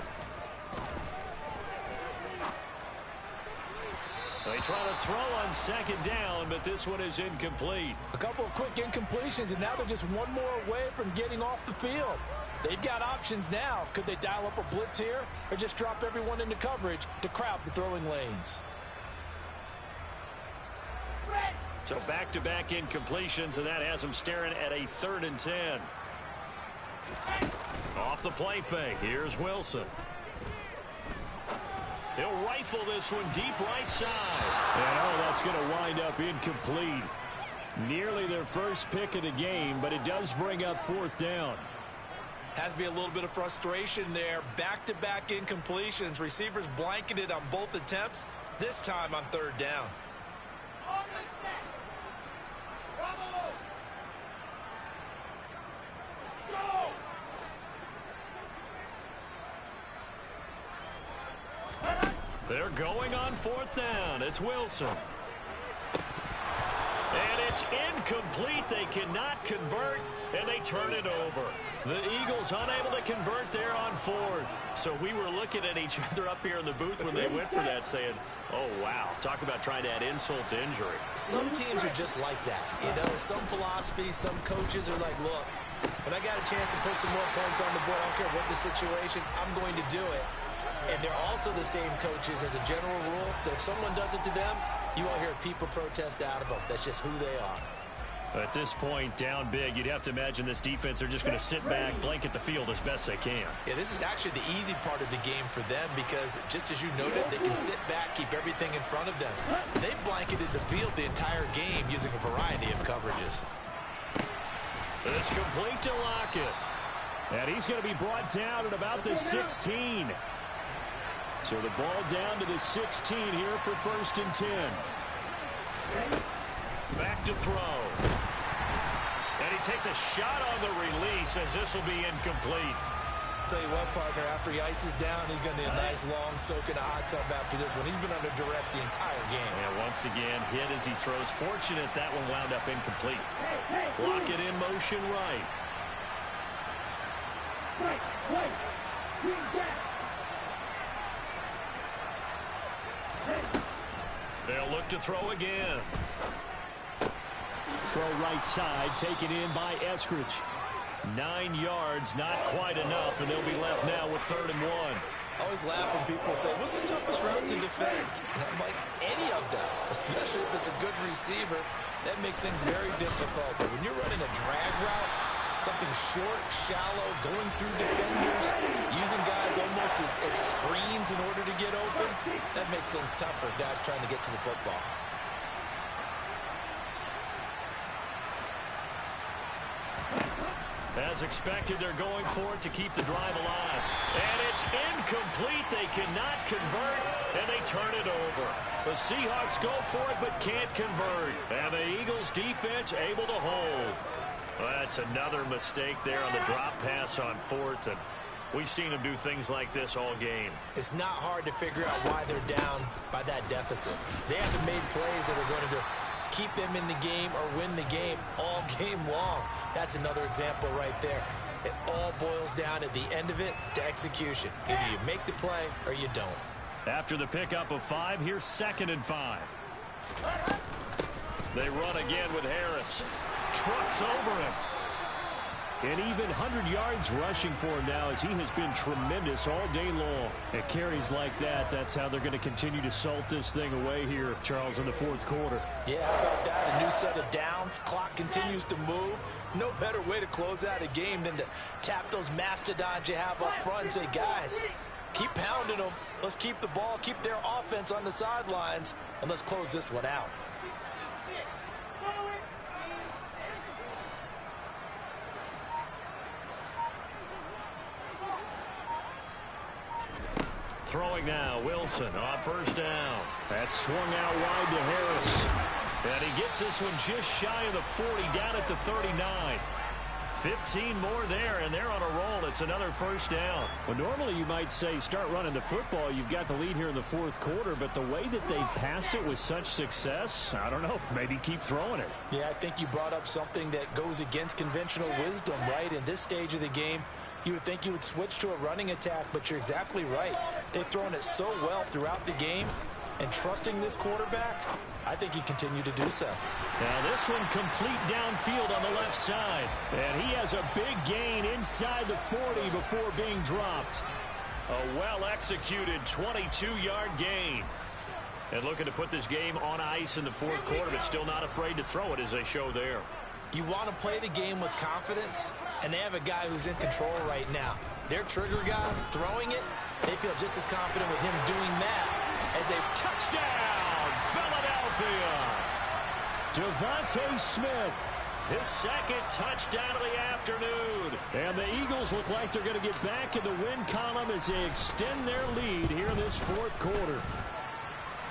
They try to throw on second down, but this one is incomplete. A couple of quick incompletions, and now they're just one more away from getting off the field. They've got options now. Could they dial up a blitz here or just drop everyone into coverage to crowd the throwing lanes? So back-to-back incompletions, and that has them staring at a 3rd and 10. Off the play fake. Here's Wilson. He'll rifle this one deep right side. And that's going to wind up incomplete. Nearly their first pick of the game, but it does bring up 4th down. Has to be a little bit of frustration there. Back-to-back incompletions. Receivers blanketed on both attempts, this time on 3rd down. On the set. Bravo. Go. They're going on 4th down. It's Wilson. And it's incomplete. They cannot convert, and they turn it over. The Eagles unable to convert there on 4th. So we were looking at each other up here in the booth when they went for that saying, oh, wow, talk about trying to add insult to injury. Some teams are just like that. You know, some philosophies, some coaches are like, look, when I got a chance to put some more points on the board, I don't care what the situation, I'm going to do it. And they're also the same coaches as a general rule that if someone does it to them, you won't hear people protest out of them. That's just who they are. At this point, down big, you'd have to imagine this defense are just going to sit back, blanket the field as best they can. Yeah, this is actually the easy part of the game for them because, just as you noted, they can sit back, keep everything in front of them. They've blanketed the field the entire game using a variety of coverages. It's complete to Lockett. And he's going to be brought down at about the 16. So the ball down to the 16 here for 1st and 10. Back to throw. And he takes a shot on the release as this will be incomplete. Tell you what, partner, after he ices down, he's going to need a nice long soak in a hot tub after this one. He's been under duress the entire game. And once again, hit as he throws. Fortunate that one wound up incomplete. Lockett in motion right. Right. Green back. They'll look to throw again. Throw right side, taken in by Eskridge. 9 yards, not quite enough, and they'll be left now with 3rd and 1. I always laugh when people say, what's the toughest route to defend? And I'm like, any of them, especially if it's a good receiver. That makes things very difficult. But when you're running a drag route, something short, shallow, going through defenders, using guys almost as screens in order to get open, that makes things tough for guys trying to get to the football. As expected, they're going for it to keep the drive alive. And it's incomplete. They cannot convert, and they turn it over. The Seahawks go for it but can't convert. And the Eagles defense able to hold. Well, that's another mistake there on the drop pass on 4th, and we've seen them do things like this all game. It's not hard to figure out why they're down by that deficit. They haven't made plays that are going to keep them in the game or win the game all game long. That's another example right there. It all boils down at the end of it to execution. Either you make the play or you don't. After the pickup of 5, here's 2nd and 5. They run again with Harris. Trucks over him. And even 100 yards rushing for him now as he has been tremendous all day long. At carries like that, that's how they're going to continue to salt this thing away here, Charles, in the 4th quarter. Yeah, how about that? A new set of downs. Clock continues to move. No better way to close out a game than to tap those mastodons you have up front and say, guys, keep pounding them. Let's keep the ball, keep their offense on the sidelines, and let's close this one out. Throwing now, Wilson on 1st down. That swung out wide to Harris. And he gets this one just shy of the 40, down at the 39. 15 more there, and they're on a roll. It's another first down. Well, normally you might say start running the football. You've got the lead here in the fourth quarter, but the way that they've passed it with such success, I don't know, maybe keep throwing it. Yeah, I think you brought up something that goes against conventional wisdom, right? In this stage of the game, you would think you would switch to a running attack, but you're exactly right. They've thrown it so well throughout the game, and trusting this quarterback, I think he continued to do so. Now this one complete downfield on the left side. And he has a big gain inside the 40 before being dropped. A well-executed 22-yard gain. And looking to put this game on ice in the fourth quarter, but still not afraid to throw it as they show there. You want to play the game with confidence, and they have a guy who's in control right now. Their trigger guy throwing it, they feel just as confident with him doing that as a touchdown, Philadelphia. Devontae Smith, his second touchdown of the afternoon. And the Eagles look like they're going to get back in the win column as they extend their lead here in this fourth quarter.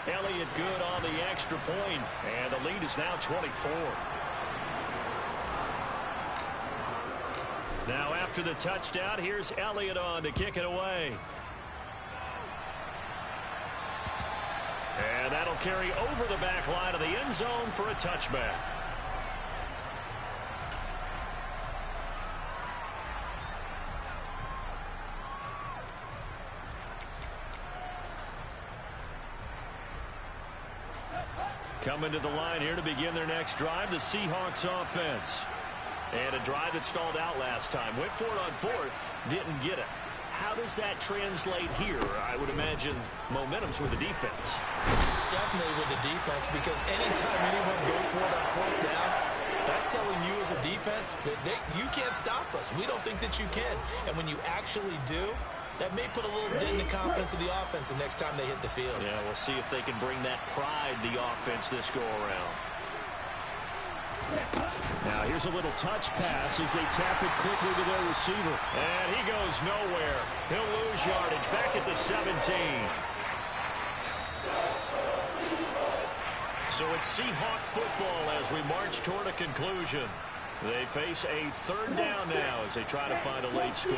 Elliott good on the extra point, and the lead is now 24. Now after the touchdown, here's Elliott on to kick it away. And that'll carry over the back line of the end zone for a touchback. Coming to the line here to begin their next drive, the Seahawks offense. And a drive that stalled out last time. Went for it on fourth, didn't get it. How does that translate here? I would imagine momentum's with the defense. Definitely with the defense, because anytime anyone goes for it on fourth down, that's telling you as a defense that you can't stop us. We don't think that you can. And when you actually do, that may put a little dent in the confidence of the offense the next time they hit the field. Yeah, we'll see if they can bring that pride, the offense, this go-around. Now here's a little touch pass as they tap it quickly to their receiver. And he goes nowhere. He'll lose yardage back at the 17. So it's Seahawk football as we march toward a conclusion. They face a third down now as they try to find a late score.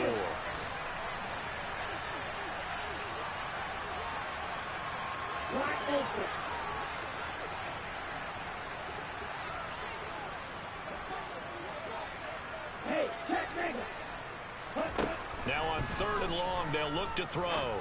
Now on third and long, they'll look to throw.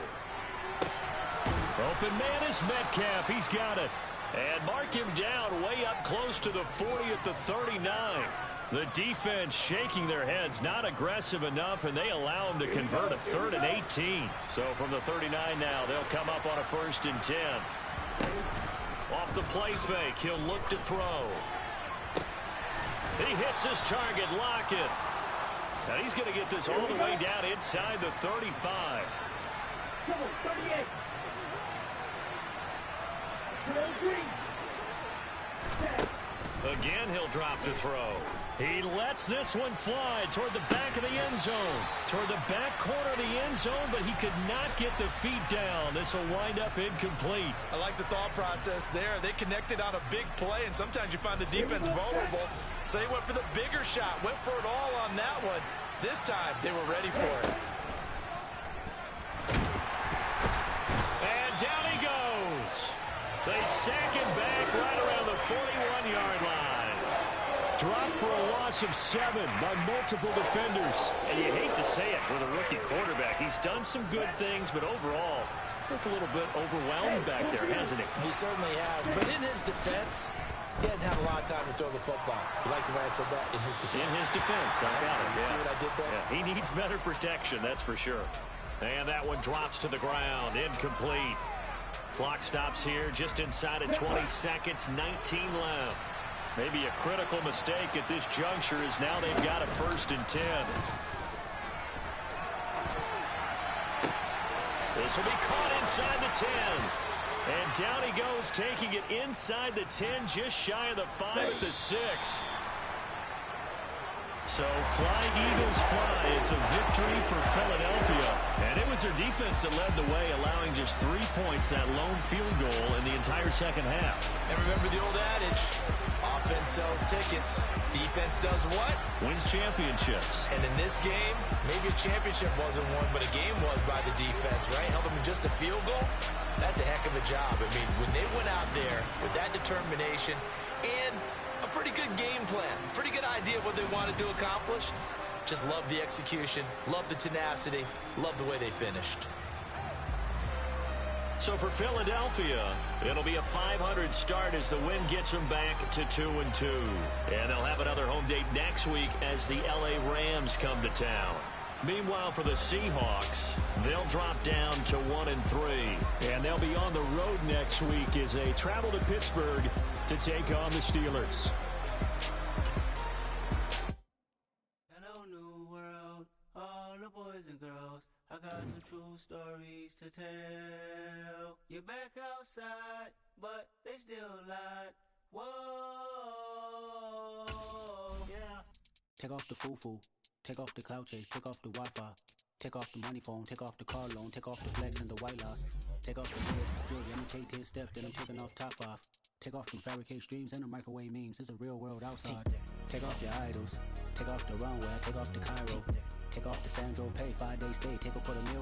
Open man is Metcalf. He's got it. And mark him down way up close to the 40 at the 39. The defense shaking their heads, not aggressive enough, and they allow him to convert a 3rd and 18. So from the 39 now, they'll come up on a 1st and 10. Off the play fake, he'll look to throw. He hits his target, Lockett. Now he's going to get this all the way down inside the 35. 38. Again, he'll drop to throw. He lets this one fly toward the back of the end zone. Toward the back corner of the end zone, but he could not get the feet down. This will wind up incomplete. I like the thought process there. They connected on a big play, and sometimes you find the defense vulnerable. So they went for the bigger shot, went for it all on that one. This time, they were ready for it. And down he goes. They sack him back right around the 41-yard line. Dropped for a loss of 7 by multiple defenders. And you hate to say it with a rookie quarterback. He's done some good things, but overall, looked a little bit overwhelmed back there, hasn't he? He certainly has. But in his defense, he hadn't had a lot of time to throw the football. You like the way I said that? In his defense. In his defense. I got it. You see what I did there? Yeah, he needs better protection, that's for sure. And that one drops to the ground. Incomplete. Clock stops here just inside of 20 seconds. 19 left. Maybe a critical mistake at this juncture as now they've got a 1st and 10. This will be caught inside the 10. And down he goes, taking it inside the 10, just shy of the 5 at the 6. So fly, Eagles, fly. It's a victory for Philadelphia. And it was their defense that led the way, allowing just 3 points, that lone field goal in the entire second half. And remember the old adage, Offense sells tickets. Defense does what? Wins championships. And in this game, maybe a championship wasn't won, but a game was by the defense, right? Held them in just a field goal. That's a heck of a job. I mean, when they went out there with that determination and a pretty good game plan, pretty good idea of what they wanted to accomplish, just love the execution, love the tenacity, love the way they finished. So for Philadelphia, it'll be a 500 start as the win gets them back to 2-2. And they'll have another home date next week as the LA Rams come to town. Meanwhile, for the Seahawks, they'll drop down to 1-3. And they'll be on the road next week as they travel to Pittsburgh to take on the Steelers. Hello, new world, all the boys and girls. I got some true stories to tell. You're back outside, but they still lied. Whoa, yeah. Take off the foo-foo, take off the cloud chase, take off the Wi-Fi, take off the money phone, take off the car loan, take off the flex and the white loss, take off the good, let me take 10 steps, then I'm taking off top 5. Take off the fabricate streams and the microwave memes, it's a real world outside. Take off your idols, take off the runway, take off the Cairo, take off the Sandro pay, 5 days stay, take a quarter meal.